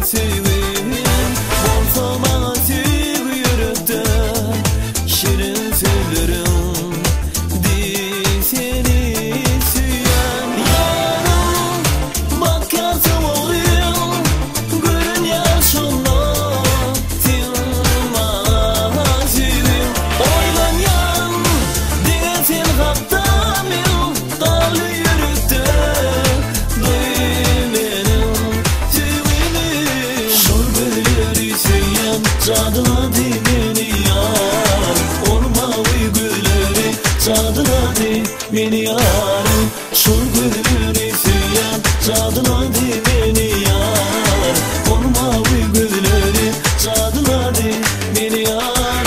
sevim bolsa bana sevgi yürekte şirin sözlerim di seni süyen yanım bak yansım oğlum gülün yaşına silma sevim oylanyan diye sen haktamil dağlı yürekte Çadıladı beni yar Ormavi gülleri Çadıladı beni yarım Şur gülleri süyen Çadıladı beni yar Ormavi gülleri Çadıladı beni yarım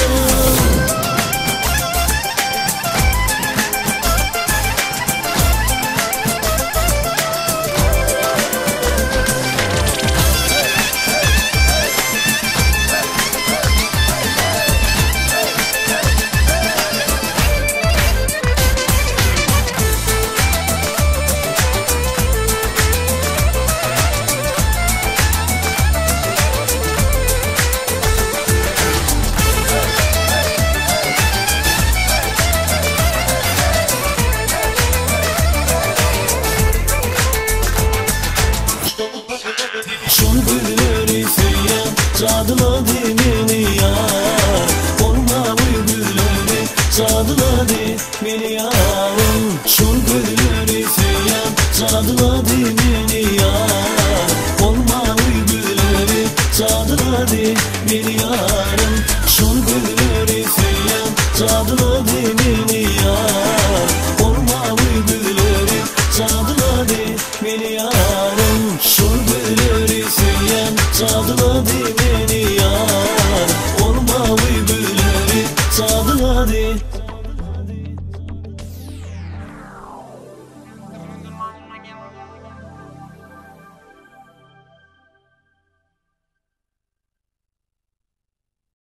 Şun gülleri süyen Çadıladı beni yar Ormavi gülleri Çadıladı beni yarım Şun gülleri süyen Çadıladı beni yar Ormavi gülleri Çadıladı beni yarım Şun gülleri süyen Çadıladı beni yar Ormavi gülleri Çadıladı beni yarım Şun gülleri süyen Çadıladı beni yar Ormavi gülleri Çadıladı